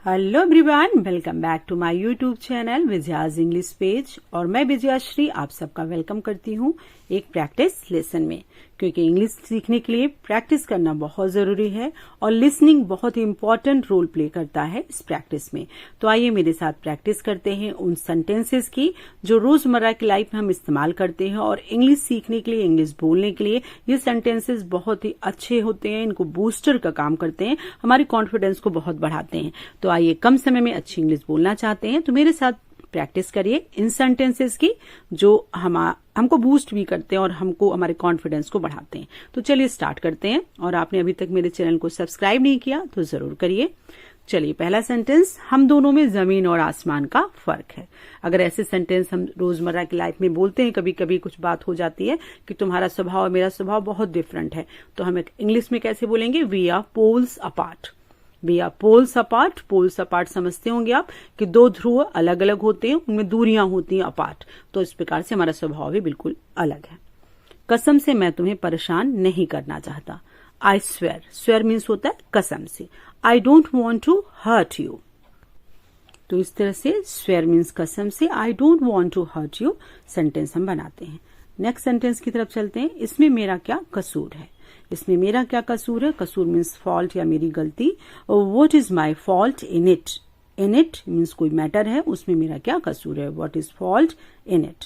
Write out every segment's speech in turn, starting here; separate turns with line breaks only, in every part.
Hello everyone, welcome back to my YouTube channel Vijaya's English page. और मैं विजयाश्री आप सबका वेलकम करती हूँ एक प्रैक्टिस लेसन में, क्योंकि इंग्लिश सीखने के लिए प्रैक्टिस करना बहुत जरूरी है और लिसनिंग बहुत ही इम्पोर्टेंट रोल प्ले करता है इस प्रैक्टिस में। तो आइए मेरे साथ प्रैक्टिस करते हैं उन सेंटेंसेस की जो रोजमर्रा की लाइफ में हम इस्तेमाल करते हैं। और इंग्लिश सीखने के लिए, इंग्लिश बोलने के लिए ये सेंटेंसेस बहुत ही अच्छे होते हैं, इनको बूस्टर का काम करते हैं, हमारे कॉन्फिडेंस को बहुत बढ़ाते हैं। तो आइए, कम समय में अच्छी इंग्लिश बोलना चाहते हैं तो मेरे साथ प्रैक्टिस करिए इन सेंटेंसेस की जो हमको बूस्ट भी करते हैं और हमको हमारे कॉन्फिडेंस को बढ़ाते हैं। तो चलिए स्टार्ट करते हैं। और आपने अभी तक मेरे चैनल को सब्सक्राइब नहीं किया तो जरूर करिए। चलिए, पहला सेंटेंस, हम दोनों में जमीन और आसमान का फर्क है। अगर ऐसे सेंटेंस हम रोजमर्रा की लाइफ में बोलते हैं, कभी कभी कुछ बात हो जाती है कि तुम्हारा स्वभाव और मेरा स्वभाव बहुत डिफरेंट है, तो हम इंग्लिश में कैसे बोलेंगे? We are poles apart. We are poles apart. Poles apart समझते होंगे आप कि दो ध्रुव अलग अलग होते हैं, उनमें दूरियां होती हैं अपार्ट। तो इस प्रकार से हमारा स्वभाव भी बिल्कुल अलग है। कसम से मैं तुम्हें परेशान नहीं करना चाहता। I swear. स्वेयर मीन्स होता है कसम से। I don't want to hurt you. तो इस तरह से स्वेयर मीन्स कसम से, I don't want to hurt you sentence हम बनाते हैं। नेक्स्ट सेंटेंस की तरफ चलते हैं। इसमें मेरा क्या कसूर है? इसमें मेरा क्या कसूर है? कसूर मीन्स फॉल्ट या मेरी गलती। What is my fault in it? In it means कोई मैटर है, उसमें मेरा क्या कसूर है? What is fault in it?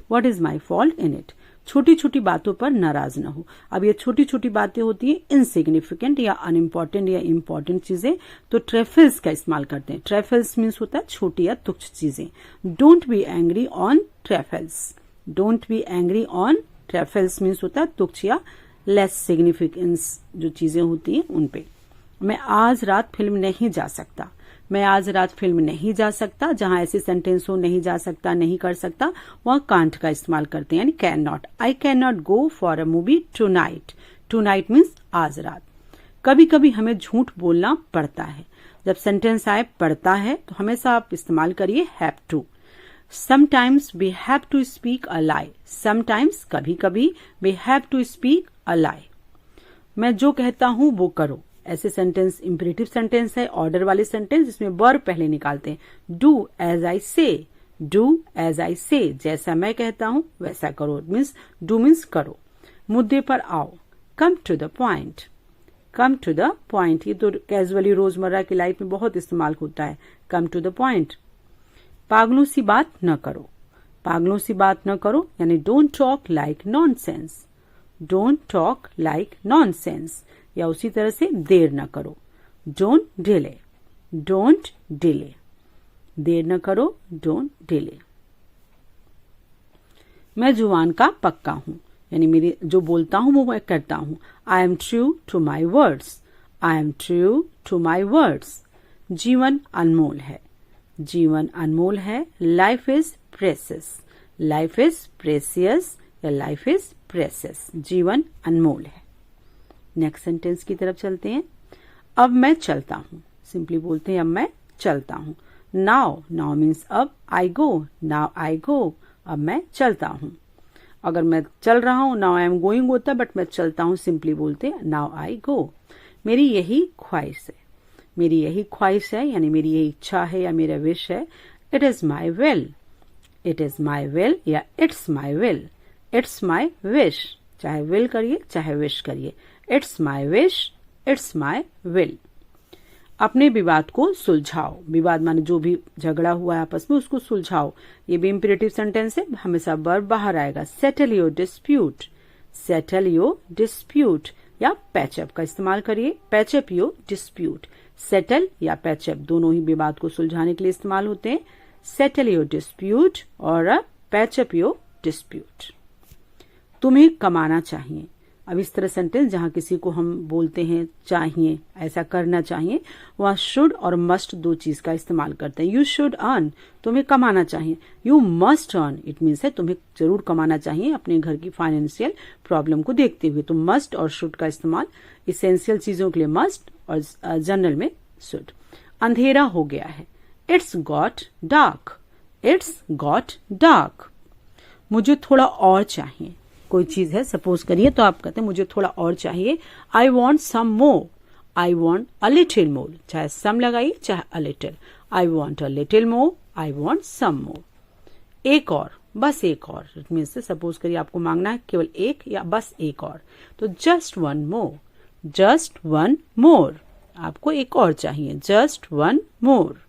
What is my fault in it? छोटी छोटी बातों पर नाराज न हो। अब ये छोटी छोटी बातें होती है इनसिग्निफिकेंट या अनइम्पॉर्टेंट या इम्पॉर्टेंट चीजें, तो ट्रेफल्स का इस्तेमाल करते हैं। ट्रेफल्स मीन्स होता है छोटी या तुच्छ चीजें। Don't be angry on trifles. Don't be angry on trifles means होता है तुच्छ या लेस सिग्निफिकेंस जो चीजें होती हैं उन पे। मैं आज रात फिल्म नहीं जा सकता। मैं आज रात फिल्म नहीं जा सकता। जहां ऐसे सेंटेंस हो, नहीं जा सकता, नहीं कर सकता, वहां कांट का इस्तेमाल करते हैं, यानी can not. I can not go for a movie tonight. Tonight means आज रात। कभी कभी हमें झूठ बोलना पड़ता है। जब सेंटेंस आए पड़ता है तो हमेशा आप इस्तेमाल करिए have to. Sometimes we have to speak a lie. Sometimes कभी कभी we have to speak a lie. मैं जो कहता हूं वो करो। ऐसे सेंटेंस इंपेरेटिव सेंटेंस है, ऑर्डर वाले सेंटेंस जिसमें वर्ब पहले निकालते हैं। Do as I say. Do as I say. जैसा मैं कहता हूं वैसा करो। मीन्स do मीन्स करो। मुद्दे पर आओ। Come to the point. Come to the point. ये तो कैजुअली रोजमर्रा की लाइफ में बहुत इस्तेमाल होता है। Come to the point. पागलों सी बात न करो। पागलों सी बात न करो यानी don't talk like nonsense. Don't talk like nonsense. या उसी तरह से देर न करो। Don't delay. Don't delay. देर न करो, डोंट डिले। मैं जुबान का पक्का हूं, यानी मेरी जो बोलता हूं वो मैं करता हूं। I am true to my words. I am true to my words. जीवन अनमोल है। जीवन अनमोल है। Life is precious. Life is precious या लाइफ इज प्रेसियस। जीवन अनमोल है। नेक्स्ट सेंटेंस की तरफ चलते हैं। अब मैं चलता हूं। सिंपली बोलते हैं अब मैं चलता हूं। नाउ। नाउ मीन्स अब। आई गो। नाउ आई गो। अब मैं चलता हूं। अगर मैं चल रहा हूं, नाउ आई एम गोइंग होता है, बट मैं चलता हूं सिंपली बोलते हैं नाउ आई गो। मेरी यही ख्वाहिश है। मेरी यही ख्वाहिश है यानी मेरी यही इच्छा है या मेरा विश है। It is my will. It is my will या it's my will. It's my wish. चाहे विल करिए चाहे विश करिए। It's my wish. It's my will. अपने विवाद को सुलझाओ। विवाद माने जो भी झगड़ा हुआ है आपस में उसको सुलझाओ। ये भी इंपेरेटिव सेंटेंस है, हमेशा वर्ब बाहर आएगा। Settle your dispute. Settle your dispute या पैचअप का इस्तेमाल करिए। Patch up your dispute. सेटल या पैचअप दोनों ही विवाद को सुलझाने के लिए इस्तेमाल होते हैं। सेटल योर डिस्प्यूट और पैचअप योर डिस्प्यूट। तुम्हें कमाना चाहिए। अब इस तरह सेंटेंस जहां किसी को हम बोलते हैं चाहिए, ऐसा करना चाहिए, वहां शुड और मस्ट दो चीज का इस्तेमाल करते हैं। You should earn. तुम्हें कमाना चाहिए। You must earn. It means है तुम्हें जरूर कमाना चाहिए अपने घर की फाइनेंशियल प्रॉब्लम को देखते हुए। तो मस्ट और शुड का इस्तेमाल इसेंशियल चीजों के लिए मस्ट और जनरल में शुड। अंधेरा हो गया है। It's got dark. It's got dark. मुझे थोड़ा और चाहिए। कोई चीज है, सपोज करिए, तो आप कहते हैं मुझे थोड़ा और चाहिए। I want some more. I want a little more, चाहे सम लगाइए चाहे a little. I want a little more, I want some more. एक और, बस एक और। इनमें से सपोज करिए आपको मांगना है केवल एक या बस एक और, तो just one more, just one more. आपको एक और चाहिए, जस्ट वन मोर।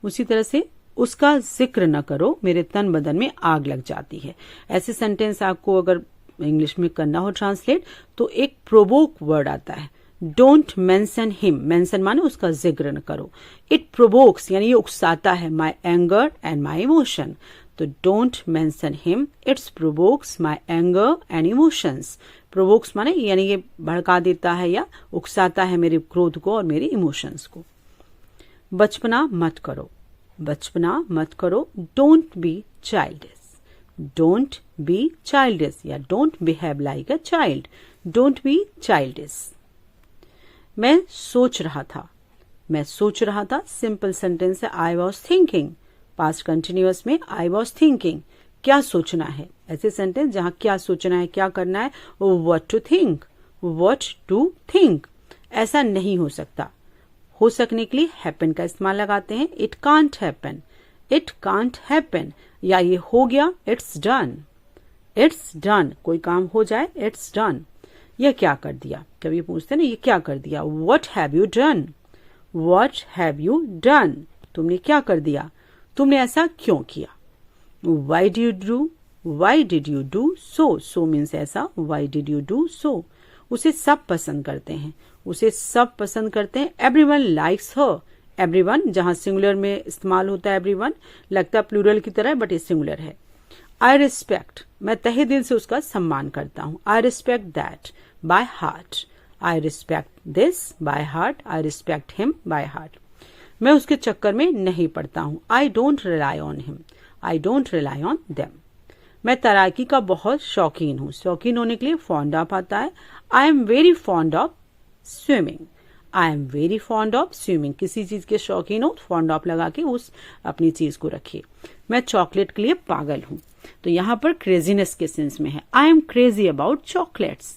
उसी तरह से उसका जिक्र न करो, मेरे तन बदन में आग लग जाती है। ऐसे सेंटेंस आपको अगर इंग्लिश में करना हो ट्रांसलेट, तो एक प्रोवोक वर्ड आता है, डोंट मेंशन हिम। मेंशन माने उसका जिक्र न करो। इट प्रोवोक्स यानी ये उकसाता है, my anger and my emotion. तो don't mention him, it's provokes my anger and emotions. Provokes माने यानी ये भड़का देता है या उकसाता है मेरे क्रोध को और मेरे इमोशंस को। बचपना मत करो, बचपना मत करो। Don't be childish, don't be childish या don't behave like a child. Don't be childish. मैं सोच रहा था, मैं सोच रहा था। सिंपल सेंटेंस है, I was thinking. Past continuous में आई वॉज थिंकिंग। क्या सोचना है? ऐसे सेंटेंस जहां क्या सोचना है, क्या करना है, what to think, what to think. ऐसा नहीं हो सकता। हो सकने के लिए हैपन का इस्तेमाल लगाते हैं। It can't happen, it can't happen. या ये हो गया, इट्स डन, इट्स डन। कोई काम हो जाए, इट्स डन। यह क्या कर दिया? कभी पूछते ना, ये क्या कर दिया? What have you done, what have you done. तुमने क्या कर दिया? तुमने ऐसा क्यों किया? Why did you do, why did you do so. So means ऐसा, why did you do so. उसे सब पसंद करते हैं, उसे सब पसंद करते हैं। एवरीवन लाइक्स हर। एवरीवन जहां सिंगुलर में इस्तेमाल होता है एवरीवन, लगता है प्लूरल की तरह बट ये सिंगुलर है। आई रिस्पेक्ट, मैं तहे दिल से उसका सम्मान करता हूं। I respect that by heart, I respect this by heart, I respect him by heart. मैं उसके चक्कर में नहीं पड़ता हूं। I don't rely on him, I don't rely on them. मैं तैराकी का बहुत शौकीन हूँ। शौकीन होने के लिए फॉन्ड ऑफ आता है। I am very fond of swimming, I am very fond of swimming. किसी चीज के शौकीन हो, फॉन्ड ऑफ लगा के उस अपनी चीज को रखिए। मैं चॉकलेट के लिए पागल हूँ, तो यहाँ पर क्रेजीनेस के सेंस में है। I am crazy about chocolates,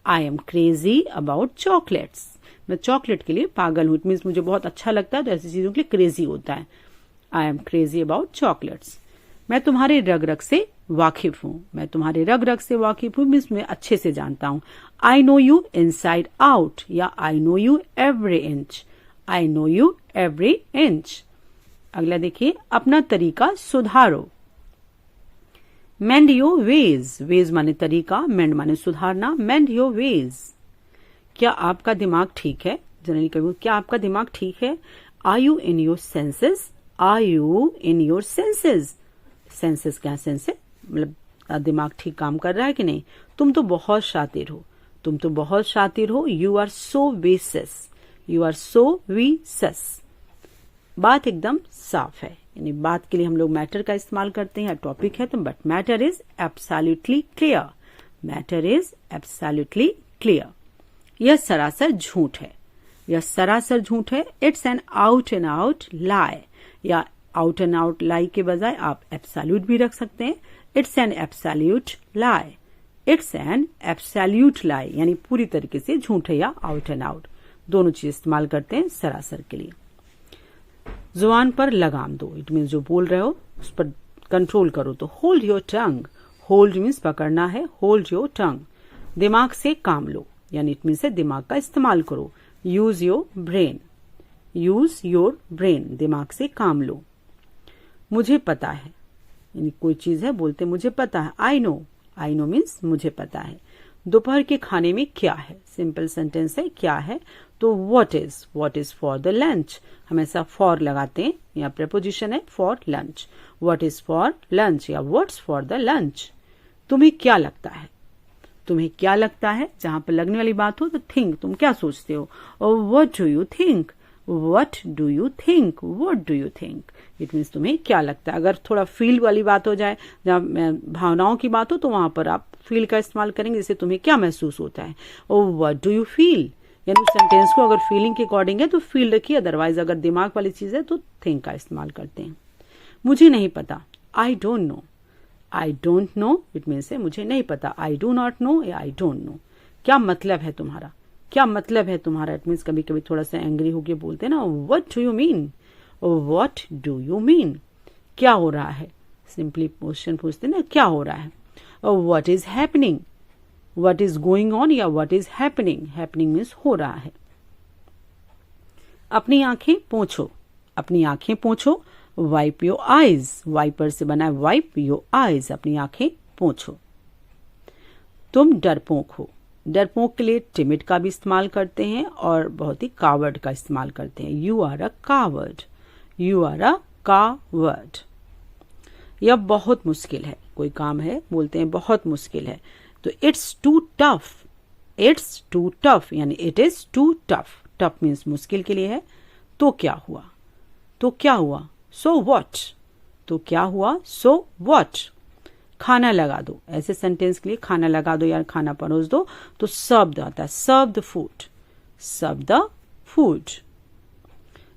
I am crazy about chocolates. मैं चॉकलेट के लिए पागल हूँ, इट मीन्स मुझे बहुत अच्छा लगता है, तो ऐसी चीजों के लिए क्रेजी होता है। I am crazy about chocolates. मैं तुम्हारे रग रग से वाकिफ हूँ, मैं तुम्हारे रग रग से वाकिफ हूँ मीन्स मैं अच्छे से जानता हूँ। I know you inside out या I know you every inch, I know you every inch. अगला देखिए, अपना तरीका सुधारो। मेंड योर वेज, वेज माने तरीका, मेंड माने सुधारना। मेंड योर वेज। क्या आपका दिमाग ठीक है? जनरली कभी, क्या आपका दिमाग ठीक है? Are you in your senses, are you in your senses. Senses क्या सेंस है? मतलब दिमाग ठीक काम कर रहा है कि नहीं। तुम तो बहुत शातिर हो, तुम तो बहुत शातिर हो। यू आर सो विसेस, यू आर सो विसेस। बात एकदम साफ है, यानी बात के लिए हम लोग मैटर का इस्तेमाल करते हैं, टॉपिक है तो, but matter is absolutely clear, matter is absolutely clear. यह सरासर झूठ है, यह सरासर झूठ है। It's an out and out lie, या आउट एंड आउट लाई के बजाय आप एब्सोल्यूट भी रख सकते हैं। It's an absolute lie, it's an absolute lie यानी पूरी तरीके से झूठ है या आउट एंड आउट, दोनों चीज इस्तेमाल करते हैं सरासर के लिए। जुबान पर लगाम दो, इट मीन्स जो बोल रहे हो उस पर कंट्रोल करो। तो hold your tongue, hold means पकड़ना है, होल्ड योर टंग। दिमाग से काम लो, यानी इट मीन्स दिमाग का इस्तेमाल करो। Use your brain, use your brain, दिमाग से काम लो। मुझे पता है, यानी कोई चीज है, बोलते मुझे पता है। I know, I know means मुझे पता है। दोपहर के खाने में क्या है? सिंपल सेंटेंस है, क्या है। तो what is, what is for the lunch. हमेशा फॉर लगाते हैं, यहाँ प्रपोजिशन है for lunch. What is for lunch या व्हाट्स फॉर द लंच। तुम्हें क्या लगता है, तुम्हें क्या लगता है। जहां पर लगने वाली बात हो तो थिंक, तुम क्या सोचते हो। और what do you think, what do you think, what do you think. It means तुम्हें क्या लगता है। अगर थोड़ा फील वाली बात हो जाए, जहाँ भावनाओं की बात हो, तो वहां पर आप फील का इस्तेमाल करेंगे, जैसे तुम्हें क्या महसूस होता है। और व्हाट डू यू फील, यानी उस सेंटेंस को अगर फीलिंग के अकॉर्डिंग है तो फील रखिए, अदरवाइज अगर दिमाग वाली चीज है तो थिंक का इस्तेमाल करते हैं। मुझे नहीं पता, I don't know, I don't know it means है मुझे नहीं पता। आई डू नॉट नो या आई डोंट नो। क्या मतलब है तुम्हारा, क्या मतलब है तुम्हारा? इट मीन्स कभी कभी थोड़ा सा एंग्री होके बोलते हैं ना, what do you mean, what do you mean, क्या हो रहा है? सिंपली क्वेश्चन पूछते हैं ना, क्या हो रहा है? What is happening, what is going on या what is happening, happening means हो रहा है। अपनी आंखें पोंछो, अपनी आंखें पोंछो, वाइप योर आईज, वाइपर से बना है वाइप योर आईज, अपनी आंखें पोंछो। तुम डरपोक हो, डरपोक के लिए टिमिड का भी इस्तेमाल करते हैं और बहुत ही कावर्ड का इस्तेमाल करते हैं। You are a coward, you are a coward. यह बहुत मुश्किल है, कोई काम है बोलते हैं बहुत मुश्किल है, तो it's too tough, it's too tough यानी it is too tough. Tough means मुश्किल के लिए है। तो क्या हुआ, तो क्या हुआ, सो व्हाट, तो क्या हुआ, सो व्हाट। खाना लगा दो, ऐसे सेंटेंस के लिए खाना लगा दो या खाना परोस दो तो सर्व आता है, serve the food, serve the food.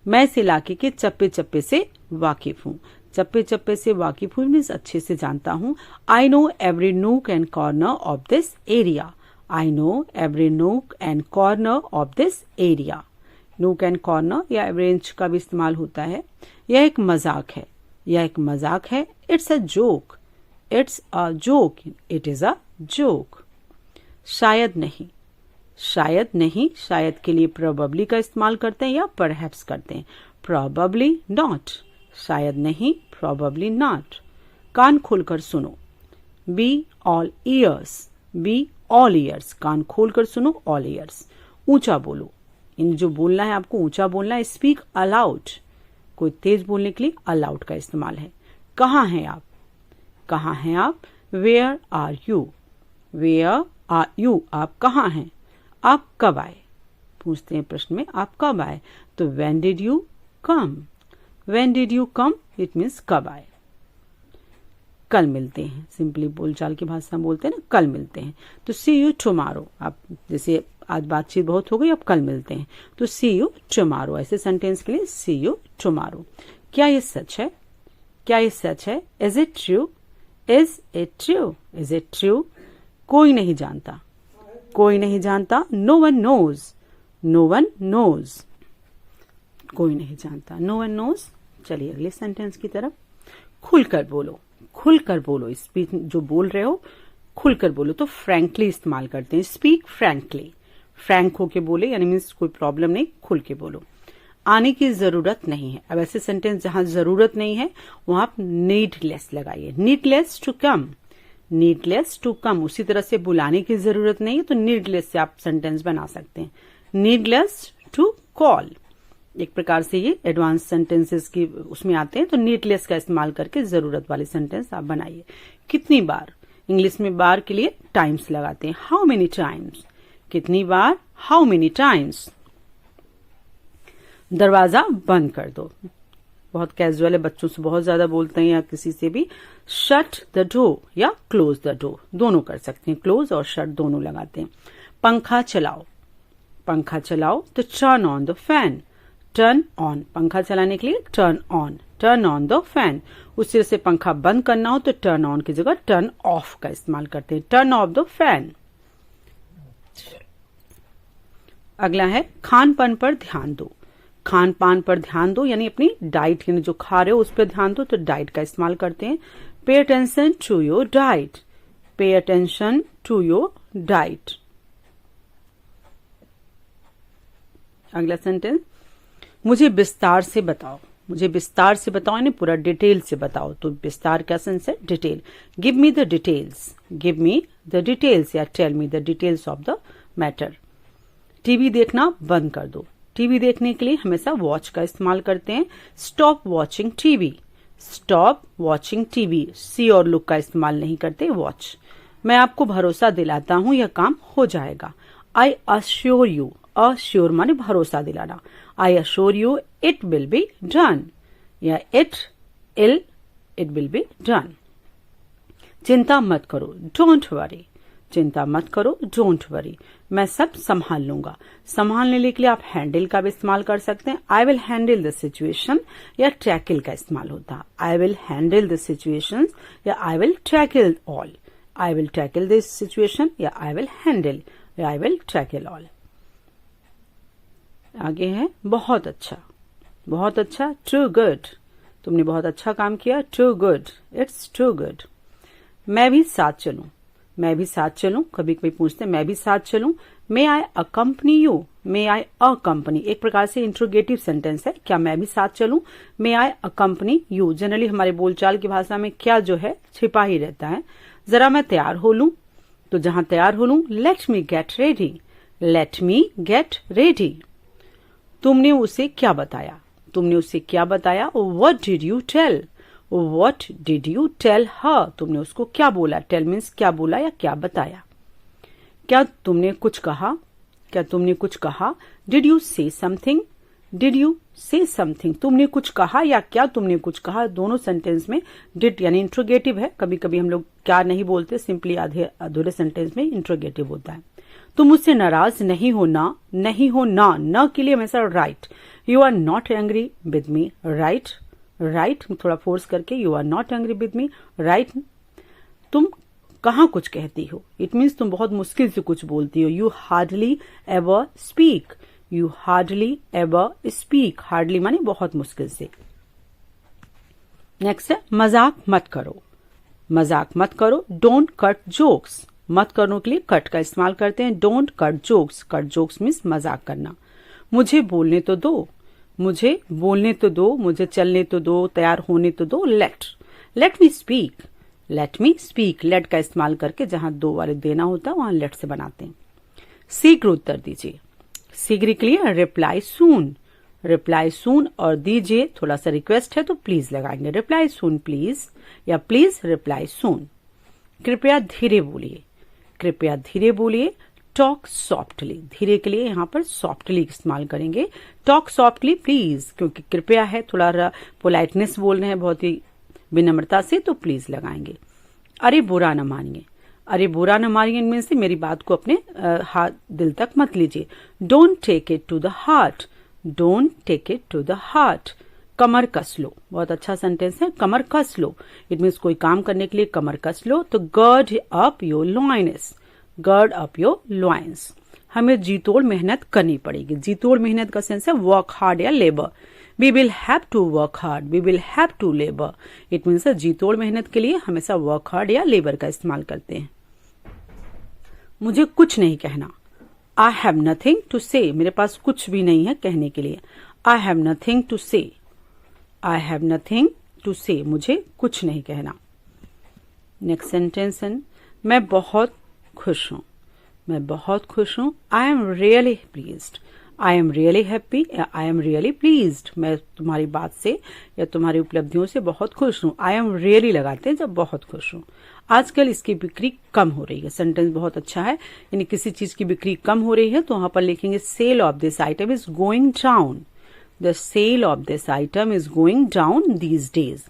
मैं इस इलाके के चप्पे चप्पे से वाकिफ हूँ, चप्पे चप्पे से वाकिफ हूँ मीन्स अच्छे से जानता हूँ। I know every nook and corner of this area, I know every nook and corner of this area. Nook and corner या एवरी इंच का भी इस्तेमाल होता है। यह एक मजाक है, यह एक मजाक है। It's a joke, it's a joke, it is a joke. शायद नहीं, शायद नहीं, शायद के लिए प्रोबेबली का इस्तेमाल करते हैं या परहैप्स करते हैं। प्रोबेबली नॉट, शायद नहीं, प्रोबेबली नॉट। कान खोलकर सुनो, be all ears, be all ears, कान खोलकर सुनो, ऑल ईयर्स। ऊंचा बोलो, इन जो बोलना है आपको ऊंचा बोलना है। स्पीक अलाउड, कोई तेज बोलने के लिए अलाउड का इस्तेमाल है। कहाँ हैं आप, कहाँ हैं आप। Where are you, where are you, आप कहाँ हैं। आप कब आए, पूछते हैं प्रश्न में आप कब आए, तो when did you come, when did you come, it means कब आए। कल मिलते हैं, सिंपली बोलचाल की भाषा में बोलते हैं ना, कल मिलते हैं। तो सी यू टुमारो, आप जैसे आज बातचीत बहुत हो गई अब कल मिलते हैं, तो सी यू टुमारो, ऐसे सेंटेंस के लिए सी यू टुमारो। क्या ये सच है, क्या ये सच है। Is it true, is it true, is it true. कोई नहीं जानता, कोई नहीं जानता। No one knows, no one knows, कोई नहीं जानता, नो वन नोज। चलिए अगले सेंटेंस की तरफ। खुलकर बोलो, खुलकर बोलो, स्पीच जो बोल रहे हो खुलकर बोलो, तो फ्रैंकली इस्तेमाल करते हैं। स्पीक फ्रैंकली, फ्रैंक होके बोले यानी मीन्स कोई प्रॉब्लम नहीं, खुल के बोलो। आने की जरूरत नहीं है, अब ऐसे सेंटेंस जहां जरूरत नहीं है वहां आप नीडलेस लगाइए। Needless to come, needless to come. उसी तरह से बुलाने की जरूरत नहीं है तो नीडलेस से आप सेंटेंस बना सकते हैं। नीडलेस टू कॉल, एक प्रकार से ये एडवांस सेंटेंसेस की उसमें आते हैं, तो नीडलेस का इस्तेमाल करके जरूरत वाले सेंटेंस आप बनाइए। कितनी बार, इंग्लिश में बार के लिए टाइम्स लगाते हैं। हाउ मेनी टाइम्स, कितनी बार, हाउ मेनी टाइम्स। दरवाजा बंद कर दो, बहुत कैजुअल है, बच्चों से बहुत ज्यादा बोलते हैं या किसी से भी। शट द डोर या क्लोज द डोर, दोनों कर सकते हैं, क्लोज और शट दोनों लगाते हैं। पंखा चलाओ, पंखा चलाओ, तो turn on the fan, turn on, पंखा चलाने के लिए turn on, turn on the fan. उसी तरह से पंखा बंद करना हो तो टर्न ऑन की जगह टर्न ऑफ का इस्तेमाल करते हैं, टर्न ऑफ द फैन। अगला है खान पान पर ध्यान दो, खान पान पर ध्यान दो यानी अपनी डाइट यानी जो खा रहे हो उस पर ध्यान दो, तो डाइट का इस्तेमाल करते हैं। Pay attention to your diet, pay attention to your diet. अगला सेंटेंस, मुझे विस्तार से बताओ, मुझे विस्तार से बताओ यानी पूरा डिटेल से बताओ, तो विस्तार का सेंस है detail. Give me the details, give me the details या tell me the details of the matter. TV देखना बंद कर दो, टीवी देखने के लिए हमेशा वॉच का इस्तेमाल करते हैं। Stop watching TV, stop watching TV, see और लुक का इस्तेमाल नहीं करते, वॉच। मैं आपको भरोसा दिलाता हूं यह काम हो जाएगा। आई अश्योर यू, अश्योर माने भरोसा दिलाना। I assure you it will be done या इट विल बी डन। चिंता मत करो, डोंट वरी, चिंता मत करो, डोंट वरी। मैं सब संभाल लूंगा, संभालने के लिए आप हैंडल का भी इस्तेमाल कर सकते हैं। I will handle the situation या टैकल का इस्तेमाल होता है। I will handle the situation या I will tackle all, I will tackle this situation या आई विल हैंडल या आई विल टैकल ऑल। आगे है बहुत अच्छा, बहुत अच्छा, टू गुड, तुमने बहुत अच्छा काम किया, too good, it's too good. मैं भी साथ चलूं, मैं भी साथ चलूं, कभी कभी पूछते हैं मैं भी साथ चलूं। May I accompany you, may I accompany एक प्रकार से इंट्रोगेटिव सेंटेंस है, क्या मैं भी साथ चलूं, may I accompany you. Generally हमारे बोलचाल की भाषा में क्या जो है छिपा ही रहता है। जरा मैं तैयार हो लूं, तो जहां तैयार हो लूं, let me get ready, let me get ready. तुमने उसे क्या बताया, तुमने उसे क्या बताया, what did you tell, what did you tell her, तुमने उसको क्या बोला, टेल मीन्स क्या बोला या क्या बताया। क्या तुमने कुछ कहा, क्या तुमने कुछ कहा, डिड यू से समथिंग, डिड यू से समथिंग, तुमने कुछ कहा या क्या तुमने कुछ कहा। दोनों सेंटेंस में डिड यानी इंट्रोगेटिव है, कभी कभी हम लोग क्या नहीं बोलते, सिंपली आधे अधूरे सेंटेंस में इंट्रोगेटिव होता है। तुम मुझसे नाराज नहीं हो ना, नहीं हो ना, न के लिए हमेशा right, you are not angry with me, right, right थोड़ा फोर्स करके, you are not angry with me, right. तुम कहाँ कुछ कहती हो, इट मीन्स तुम बहुत मुश्किल से कुछ बोलती हो, you hardly ever speak, you hardly ever speak, hardly माने बहुत मुश्किल से। नेक्स्ट है मजाक मत करो, मजाक मत करो, डोंट कट जोक्स, मत करने के लिए कट का इस्तेमाल करते हैं, don't cut jokes, cut jokes means मजाक करना। मुझे बोलने तो दो, मुझे बोलने तो दो, मुझे चलने तो दो, तैयार होने तो दो, let, let me speak, let me speak, let का इस्तेमाल करके जहां दो वाले देना होता है वहां लेट से बनाते हैं। शीघ्र उत्तर दीजिए, शीघ्र के लिए रिप्लाई सून, रिप्लाई सून, और दीजिए थोड़ा सा रिक्वेस्ट है तो प्लीज लगाएंगे, रिप्लाई सून प्लीज या प्लीज रिप्लाई सून। कृपया धीरे बोलिए, कृपया धीरे बोलिए, टॉक सॉफ्टली, धीरे के लिए यहाँ पर सॉफ्टली इस्तेमाल करेंगे, टॉक सॉफ्टली प्लीज, क्योंकि कृपया है थोड़ा पोलाइटनेस बोल रहे हैं बहुत ही विनम्रता से, तो प्लीज लगाएंगे। अरे बुरा न मानिए, अरे बुरा न मानिए इनमें से मेरी बात को अपने हाथ दिल तक मत लीजिए, don't take it to the heart, don't take it to the heart. कमर कस लो, बहुत अच्छा सेंटेंस है, कमर कस लो, इट मीन्स कोई काम करने के लिए कमर कस लो, तो गर्ड अप योर लॉइन्स, गर्ड अप योर लॉइन्स। हमें जी तोड़ मेहनत करनी पड़ेगी, जी तोड़ मेहनत का सेंस है वर्क हार्ड या labour, we will have to work hard, we will have to labour, it means जी तोड़ मेहनत के लिए हमेशा वर्क हार्ड या लेबर का इस्तेमाल करते हैं। मुझे कुछ नहीं कहना, आई हैव नथिंग टू से, मेरे पास कुछ भी नहीं है कहने के लिए, आई हैव नथिंग टू से, आई हैव नथिंग टू से, मुझे कुछ नहीं कहना। नेक्स्ट सेंटेंस है मैं बहुत खुश हूं, मैं बहुत खुश हूं, I am really pleased, I am really happy, I am really pleased, मैं तुम्हारी बात से या तुम्हारी उपलब्धियों से बहुत खुश हूं, आई एम रियली लगाते हैं जब बहुत खुश हूं। आजकल इसकी बिक्री कम हो रही है, सेंटेंस बहुत अच्छा है, यानी किसी चीज की बिक्री कम हो रही है तो वहां पर लिखेंगे sale of this item is going down, the sale of this item is going down these days,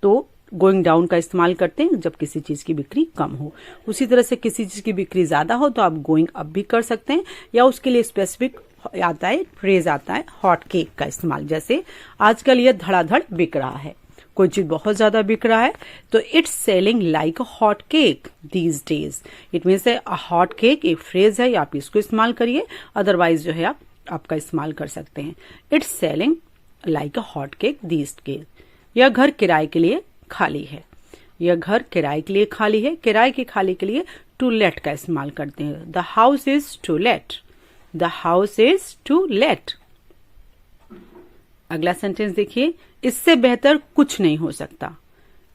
तो गोइंग डाउन का इस्तेमाल करते हैं जब किसी चीज की बिक्री कम हो। उसी तरह से किसी चीज की बिक्री ज्यादा हो तो आप गोइंग अप भी कर सकते हैं, या उसके लिए स्पेसिफिक आता है फ्रेज आता है हॉट केक का इस्तेमाल, जैसे आजकल ये धड़ाधड़ बिक रहा है, कोई चीज बहुत ज्यादा बिक रहा है तो it's selling like a hot cake these days, it means hot cake एक फ्रेज है, आप इसको इस्तेमाल करिए, अदरवाइज जो है आप आपका इस्तेमाल कर सकते हैं, it's selling like a hot cake these days. यह घर किराए के लिए खाली है, यह घर किराए के लिए खाली है, किराए के खाली के लिए टू लेट का इस्तेमाल करते हैं, the house is too late, the house is too late. अगला सेंटेंस देखिए, इससे बेहतर कुछ नहीं हो सकता,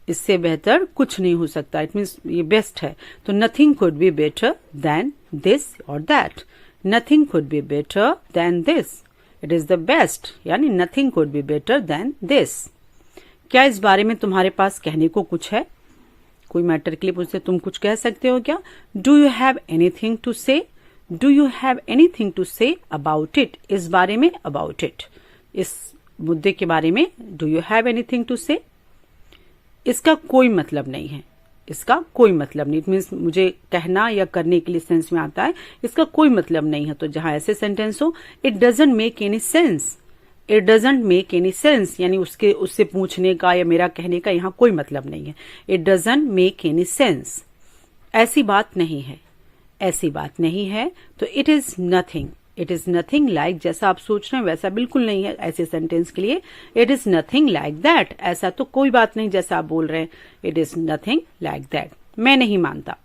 इससे बेहतर कुछ नहीं हो सकता, इट मीन्स ये बेस्ट है, तो nothing could be better than this और that, nothing could be better than this, it is the best, यानी nothing could be better than this. क्या इस बारे में तुम्हारे पास कहने को कुछ है, कोई मैटर के लिए पूछते तुम कुछ कह सकते हो क्या, do you have anything to say, do you have anything to say about it, इस बारे में अबाउट इट, इस मुद्दे के बारे में do you have anything to say. इसका कोई मतलब नहीं है, इसका कोई मतलब नहीं, इट मीन्स मुझे कहना या करने के लिए सेंस में आता है, इसका कोई मतलब नहीं है, तो जहां ऐसे सेंटेंस हो it doesn't make any sense, it doesn't make any sense, यानी उससे पूछने का या मेरा कहने का यहाँ कोई मतलब नहीं है, it doesn't make any sense. ऐसी बात नहीं है, ऐसी बात नहीं है, तो it is nothing, it is nothing like, जैसा आप सोच रहे हैं वैसा बिल्कुल नहीं है ऐसे सेंटेंस के लिए। It is nothing like that, ऐसा तो कोई बात नहीं जैसा आप बोल रहे हैं। It is nothing like that. मैं नहीं मानता,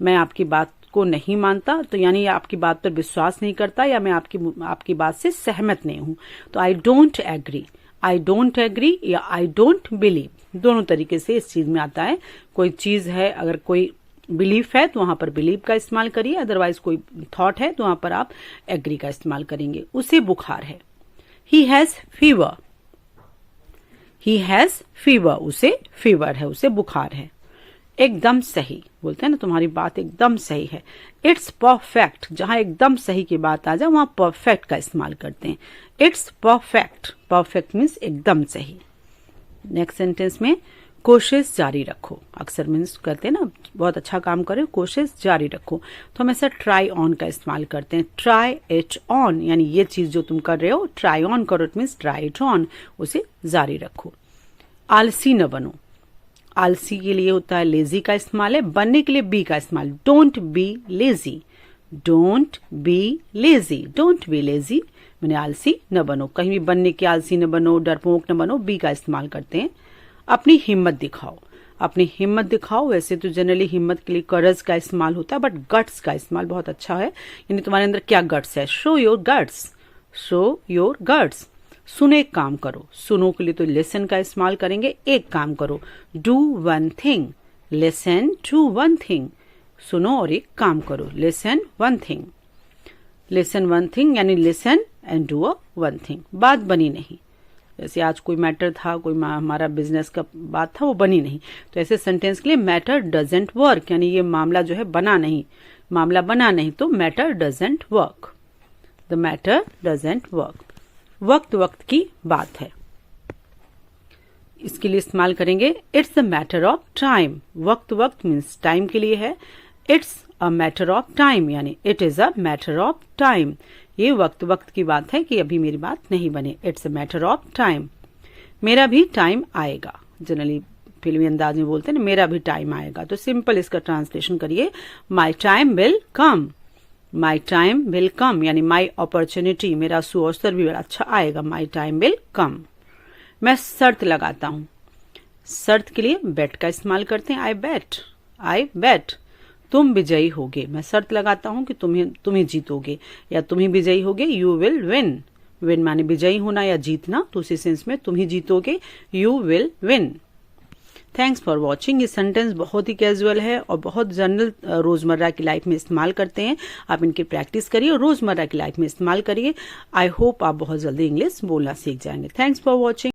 मैं आपकी बात को नहीं मानता, तो यानी आपकी बात पर विश्वास नहीं करता या मैं आपकी बात से सहमत नहीं हूं। तो I don't agree, I don't agree या आई डोंट बिलीव, दोनों तरीके से इस चीज में आता है। कोई चीज है, अगर कोई बिलीफ है तो वहां पर बिलीव का इस्तेमाल करिए, अदरवाइज कोई थॉट है तो वहां पर आप एग्री का इस्तेमाल करेंगे। उसे बुखार है। He has fever, he has fever, उसे फीवर है, उसे बुखार है। एकदम सही, बोलते हैं ना तुम्हारी बात एकदम सही है। इट्स परफेक्ट, जहां एकदम सही की बात आ जाए वहां परफेक्ट का इस्तेमाल करते हैं। इट्स परफेक्ट, परफेक्ट मीन्स एकदम सही। नेक्स्ट सेंटेंस में कोशिश जारी रखो, अक्सर मीन्स करते हैं ना बहुत अच्छा काम करे, कोशिश जारी रखो, तो हमेशा ट्राई ऑन का इस्तेमाल करते हैं। ट्राई इट ऑन, यानी ये चीज जो तुम कर रहे हो ट्राई ऑन करो, it means try it on, उसे जारी रखो। आलसी न बनो, आलसी के लिए होता है लेजी का इस्तेमाल है, बनने के लिए बी का इस्तेमाल। Don't be lazy, don't be lazy, don't be lazy मैंने आलसी न बनो, कहीं भी बनने के आलसी न बनो, डरपोक न बनो, बी का इस्तेमाल करते हैं। अपनी हिम्मत दिखाओ, अपनी हिम्मत दिखाओ, वैसे तो जनरली हिम्मत के लिए करज का इस्तेमाल होता है, बट गट्स का इस्तेमाल बहुत अच्छा है, यानी तुम्हारे अंदर क्या गट्स है। Show your guts, show your guts. सुनो एक काम करो, सुनो के लिए तो लिसन का इस्तेमाल करेंगे। एक काम करो, do one thing, listen to one thing, सुनो और एक काम करो, listen one thing. Listen one thing यानी listen and do a one thing. बात बनी नहीं, जैसे आज कोई मैटर था, कोई हमारा बिजनेस का बात था, वो बनी नहीं, तो ऐसे सेंटेंस के लिए मैटर डजंट वर्क, यानी ये मामला जो है बना नहीं, मामला बना नहीं, तो matter doesn't work, the matter doesn't work. वक्त वक्त की बात है, इसके लिए इस्तेमाल करेंगे it's the matter of time. वक्त वक्त मीन्स टाइम के लिए है। It's a matter of time यानी it is a matter of time, ये वक्त वक्त की बात है कि अभी मेरी बात नहीं बने। It's a matter of time. मेरा भी टाइम आएगा, जनरली फिल्मी अंदाज में बोलते हैं ना, मेरा भी टाइम आएगा, तो सिंपल इसका ट्रांसलेशन करिए, my time will come, my time will come यानी माई अपॉर्चुनिटी, मेरा सुअवसर भी बड़ा अच्छा आएगा, माई टाइम विल कम। मैं शर्त लगाता हूं, शर्त के लिए बेट का इस्तेमाल करते हैं। आई बेट, आई बेट, तुम विजयी होगे, मैं शर्त लगाता हूं कि तुम्हें जीतोगे या तुम ही विजयी होगे। यू विल विन, विन माने विजयी होना या जीतना, तो उसी सेंस में तुम ही जीतोगे, you will win. Thanks for watching. ये सेंटेंस बहुत ही कैजुअल है और बहुत जनरल रोजमर्रा की लाइफ में इस्तेमाल करते हैं। आप इनकी प्रैक्टिस करिए और रोजमर्रा की लाइफ में इस्तेमाल करिए। आई होप आप बहुत जल्दी इंग्लिश बोलना सीख जाएंगे। Thanks for watching.